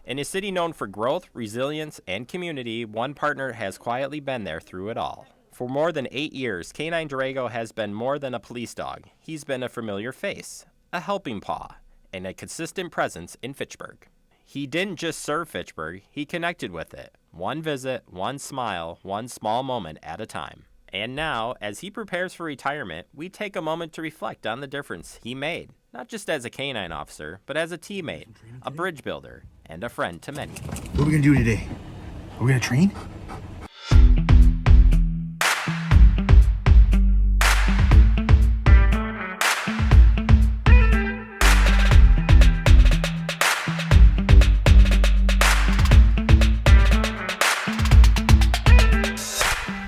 In a city known for growth, resilience, and community, one partner has quietly been there through it all. For more than 8 years, Canine Drago has been more than a police dog. He's been a familiar face, a helping paw, and a consistent presence in Fitchburg. He didn't just serve Fitchburg, he connected with it. One visit, one smile, one small moment at a time. And now, as he prepares for retirement, we take a moment to reflect on the difference he made, not just as a canine officer, but as a teammate, a bridge builder, and a friend to many. What are we gonna do today? Are we gonna train?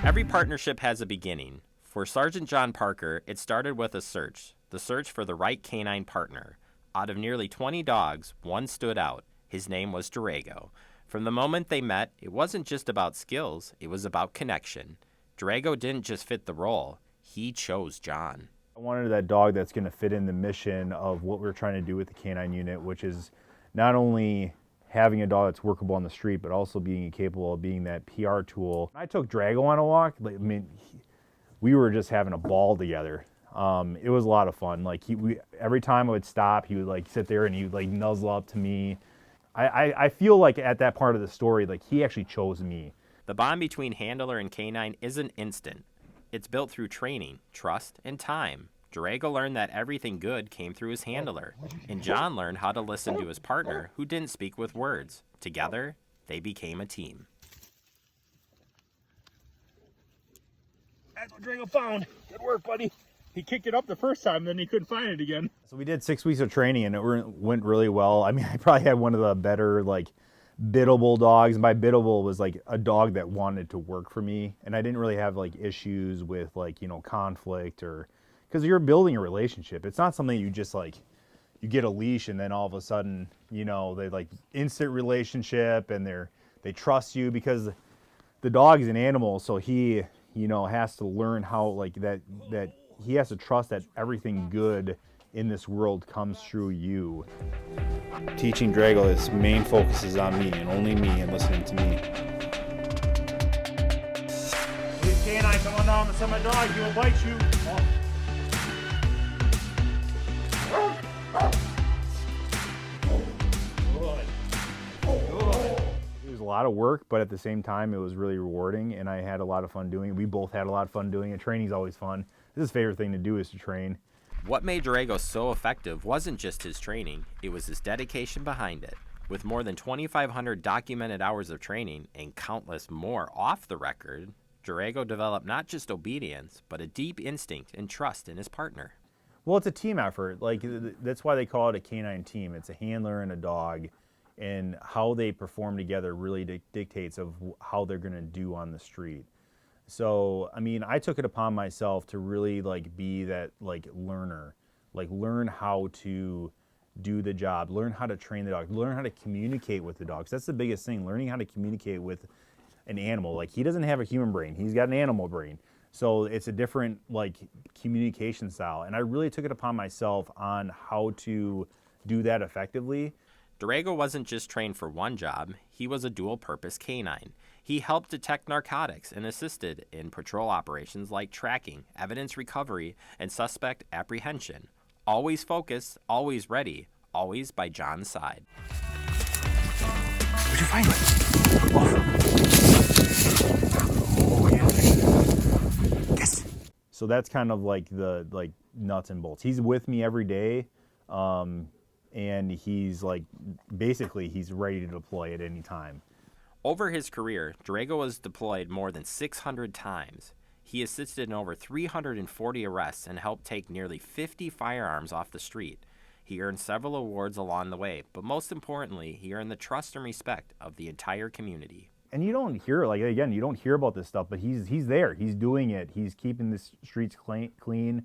Every partnership has a beginning. For Sergeant John Parker, it started with a search, the search for the right canine partner. Out of nearly 20 dogs, one stood out. His name was Drago. From the moment they met, it wasn't just about skills, it was about connection. Drago didn't just fit the role, he chose John. I wanted that dog that's going to fit in the mission of what we're trying to do with the canine unit, which is not only having a dog that's workable on the street, but also being capable of being that PR tool. I took Drago on a walk. We were just having a ball together. It was a lot of fun. Every time I would stop, he would sit there and he would nuzzle up to me. I feel like at that part of the story, he actually chose me. The bond between handler and canine isn't instant. It's built through training, trust, and time. Drago learned that everything good came through his handler, and John learned how to listen to his partner who didn't speak with words. Together, they became a team. That's what Drago found. Good work, buddy. He kicked it up the first time, then he couldn't find it again. So we did 6 weeks of training, and it went really well. I probably had one of the better, biddable dogs. And by biddable was a dog that wanted to work for me, and I didn't really have issues with conflict or, because you're building a relationship. It's not something you just you get a leash and then all of a sudden they instant relationship and they trust you, because the dog is an animal, so he has to learn how that he has to trust that everything good in this world comes through you. Teaching Drago, his main focus is on me and only me and listening to me. This canine coming down the semi dog, he will bite you. It was a lot of work, but at the same time, it was really rewarding, and I had a lot of fun doing it. We both had a lot of fun doing it. Training's always fun. This is his favorite thing to do, is to train. What made Drago so effective wasn't just his training, it was his dedication behind it. With more than 2,500 documented hours of training and countless more off the record, Drago developed not just obedience, but a deep instinct and trust in his partner. Well, it's a team effort. That's why they call it a canine team. It's a handler and a dog, and how they perform together really dictates of how they're going to do on the street. So, I took it upon myself to really be that learner, learn how to do the job, learn how to train the dog, learn how to communicate with the dogs. That's the biggest thing, learning how to communicate with an animal. He doesn't have a human brain, he's got an animal brain. So it's a different communication style. And I really took it upon myself on how to do that effectively. Drago wasn't just trained for one job, he was a dual-purpose canine. He helped detect narcotics and assisted in patrol operations like tracking, evidence recovery, and suspect apprehension. Always focused, always ready, always by John's side. Where'd you find it? Oh, yeah. Yes. So that's kind of the nuts and bolts. He's with me every day, and he's basically he's ready to deploy at any time. Over his career, Drago was deployed more than 600 times. He assisted in over 340 arrests and helped take nearly 50 firearms off the street. He earned several awards along the way, but most importantly, he earned the trust and respect of the entire community. And you don't hear, you don't hear about this stuff, but he's there. He's doing it. He's keeping the streets clean,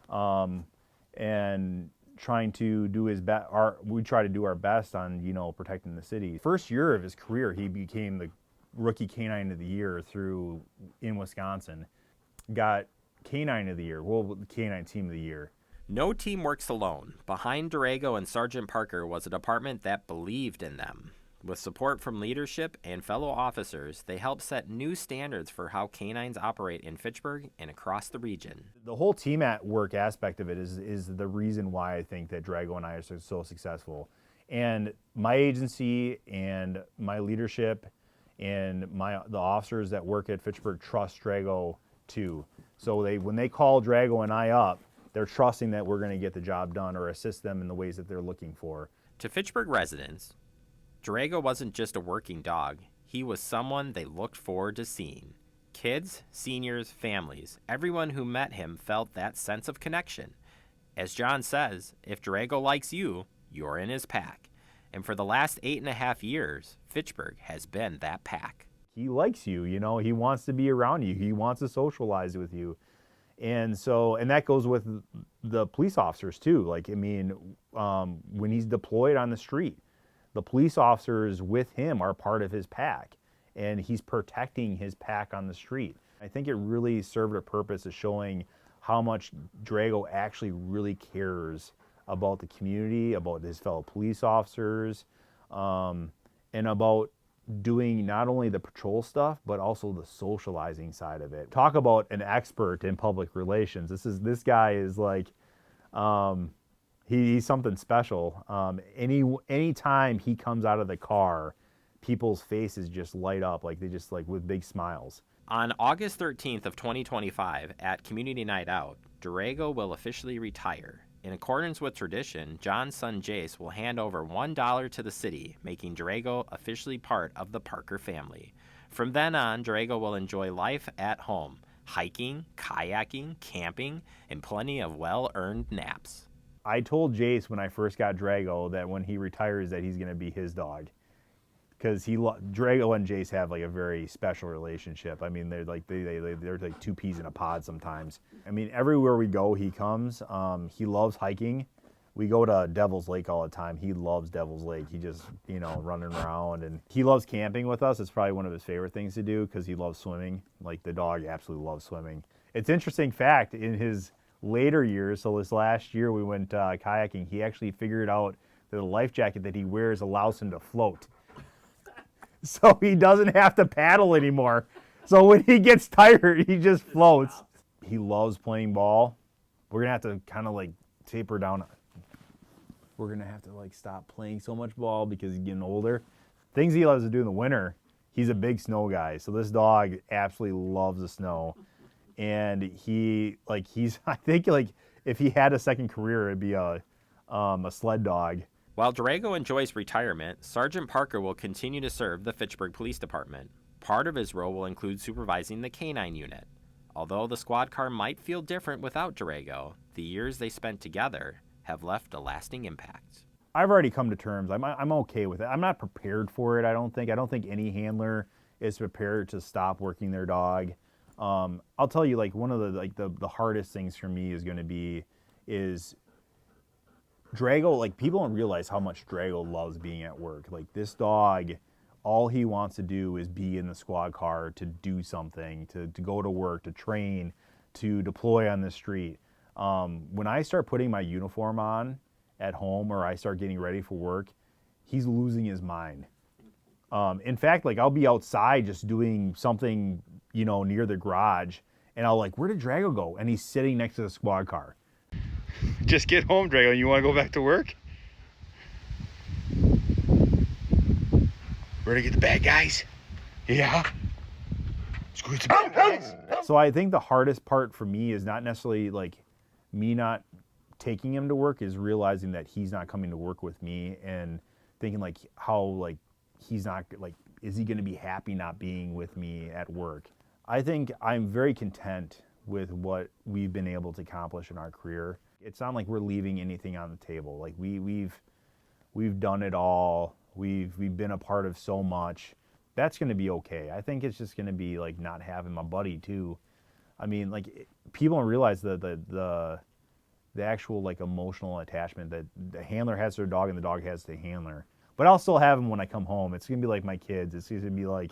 and trying to do his best. We try to do our best on, protecting the city. First year of his career, he became the Rookie Canine of the Year in Wisconsin. Got Canine of the Year, Canine Team of the Year. No team works alone. Behind Drago and Sergeant Parker was a department that believed in them. With support from leadership and fellow officers, they help set new standards for how canines operate in Fitchburg and across the region. The whole team at work aspect of it is the reason why I think that Drago and I are so successful. And my agency and my leadership and the officers that work at Fitchburg trust Drago too. So when they call Drago and I up, they're trusting that we're going to get the job done or assist them in the ways that they're looking for. To Fitchburg residents, Drago wasn't just a working dog. He was someone they looked forward to seeing. Kids, seniors, families, everyone who met him felt that sense of connection. As John says, if Drago likes you, you're in his pack. And for the last 8.5 years, Fitchburg has been that pack. He likes you, you know, he wants to be around you. He wants to socialize with you. And that goes with the police officers too. Like, I mean, when he's deployed on the street, the police officers with him are part of his pack, and he's protecting his pack on the street. I think it really served a purpose of showing how much Drago actually really cares about the community, about his fellow police officers, and about doing not only the patrol stuff, but also the socializing side of it. Talk about an expert in public relations. This guy is like, he's something special. Any time he comes out of the car, people's faces just light up, like they just like with big smiles. On August 13th of 2025 at Community Night Out, Drago will officially retire. In accordance with tradition, John's son Jace will hand over $1 to the city, making Drago officially part of the Parker family. From then on, Drago will enjoy life at home, hiking, kayaking, camping, and plenty of well-earned naps. I told Jace when I first got Drago that when he retires that he's going to be his dog. Because Drago and Jace have like a very special relationship. I mean, they're like two peas in a pod sometimes. I mean, everywhere we go, he comes. He loves hiking. We go to Devil's Lake all the time. He loves Devil's Lake. He just, running around, and he loves camping with us. It's probably one of his favorite things to do because he loves swimming. Like, the dog absolutely loves swimming. It's an interesting fact, in his later years, so this last year we went kayaking, he actually figured out that the life jacket that he wears allows him to float. So he doesn't have to paddle anymore. So when he gets tired, he just floats. He loves playing ball. We're going to have to kind of like taper down. We're going to have to like stop playing so much ball because he's getting older. Things he loves to do in the winter, he's a big snow guy. So this dog absolutely loves the snow. And I think like if he had a second career, it'd be a sled dog. While Drago enjoys retirement, Sergeant Parker will continue to serve the Fitchburg Police Department. Part of his role will include supervising the canine unit. Although the squad car might feel different without Drago, the years they spent together have left a lasting impact. I've already come to terms. I'm okay with it. I'm not prepared for it, I don't think. I don't think any handler is prepared to stop working their dog. I'll tell you, like, one of the hardest things for me is going to be Drago. Like, people don't realize how much Drago loves being at work. Like, this dog, all he wants to do is be in the squad car to do something, to go to work, to train, to deploy on the street. When I start putting my uniform on at home or I start getting ready for work, he's losing his mind. In fact, like, I'll be outside just doing something, near the garage, and I'll like, where did Drago go? And he's sitting next to the squad car. Just get home, Drago. You want to go back to work? Ready to get the bad guys? Yeah. Let's go get the bad guys. So I think the hardest part for me is not necessarily like me not taking him to work, is realizing that he's not coming to work with me and thinking like how like he's not like, is he going to be happy not being with me at work? I think I'm very content with what we've been able to accomplish in our career. It's not like we're leaving anything on the table. Like we've done it all. We've been a part of so much. That's going to be okay. I think it's just going to be like not having my buddy too. I mean, like, people don't realize the actual like emotional attachment that the handler has to their dog and the dog has to the handler. But I'll still have him when I come home. It's going to be like my kids. It's going to be like,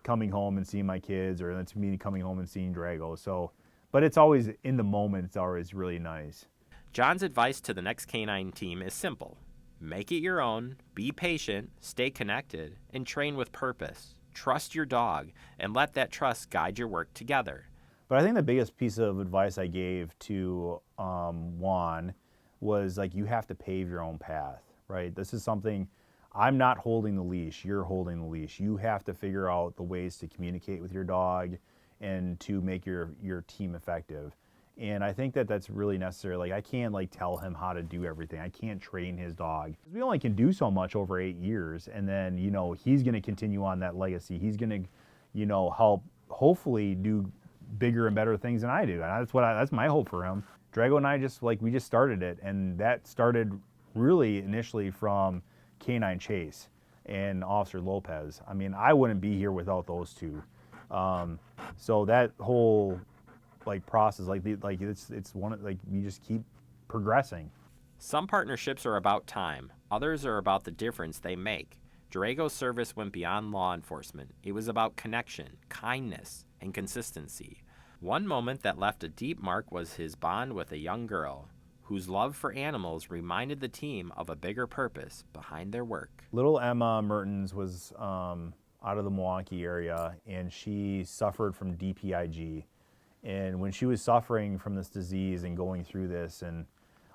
coming home and seeing my kids, or it's me coming home and seeing Drago. So, but it's always in the moment. It's always really nice. John's advice to the next canine team is simple. Make it your own, be patient, stay connected, and train with purpose. Trust your dog, and let that trust guide your work together. But I think the biggest piece of advice I gave to Juan was like, you have to pave your own path, right? This is something, I'm not holding the leash, you're holding the leash. You have to figure out the ways to communicate with your dog and to make your team effective. And I think that that's really necessary. Like, I can't like tell him how to do everything. I can't train his dog. We only can do so much over 8 years. And then, you know, he's going to continue on that legacy. He's going to, you know, help hopefully do bigger and better things than I do. And that's my hope for him. Drago and I we just started it. And that started really initially from Canine Chase and Officer Lopez. I mean, I wouldn't be here without those two. So that whole process, it's one of, you just keep progressing. Some partnerships are about time. Others are about the difference they make. Drago's service went beyond law enforcement. It was about connection, kindness, and consistency. One moment that left a deep mark was his bond with a young girl whose love for animals reminded the team of a bigger purpose behind their work. Little Emma Mertens was out of the Milwaukee area, and she suffered from DPIG. And when she was suffering from this disease and going through this, and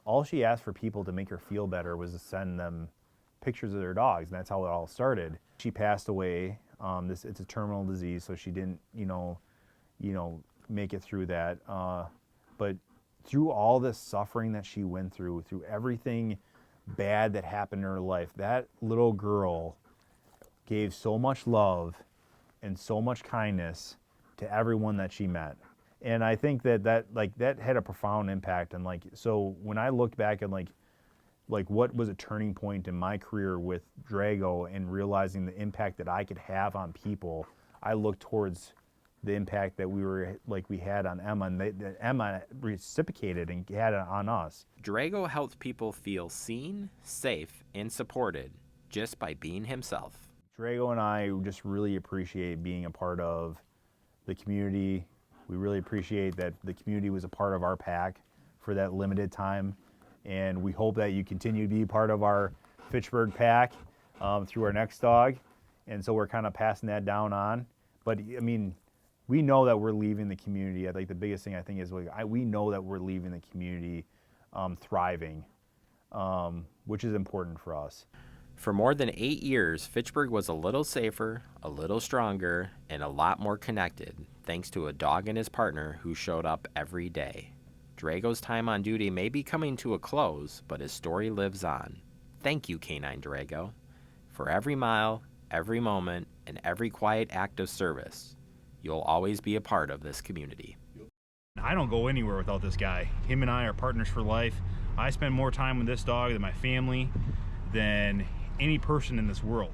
all she asked for people to make her feel better was to send them pictures of their dogs, and that's how it all started. She passed away. It's a terminal disease, so she didn't, make it through that. But through all this suffering that she went through everything bad that happened in her life, that little girl gave so much love and so much kindness to everyone that she met. And I think that had a profound impact. And so when I looked back at what was a turning point in my career with Drago and realizing the impact that I could have on people, I looked towards the impact that we had on Emma, and that Emma reciprocated and had it on us. Drago helped people feel seen, safe, and supported just by being himself. Drago and I just really appreciate being a part of the community. We really appreciate that the community was a part of our pack for that limited time. And we hope that you continue to be part of our Fitchburg pack through our next dog. And so we're kind of passing that down on. But I mean, we know that we're leaving the community. I think the biggest thing I think is we know that we're leaving the community thriving, which is important for us. For more than 8 years, Fitchburg was a little safer, a little stronger, and a lot more connected, thanks to a dog and his partner who showed up every day. Drago's time on duty may be coming to a close, but his story lives on. Thank you, Canine Drago, for every mile, every moment, and every quiet act of service. You'll always be a part of this community. I don't go anywhere without this guy. Him and I are partners for life. I spend more time with this dog than my family, than any person in this world.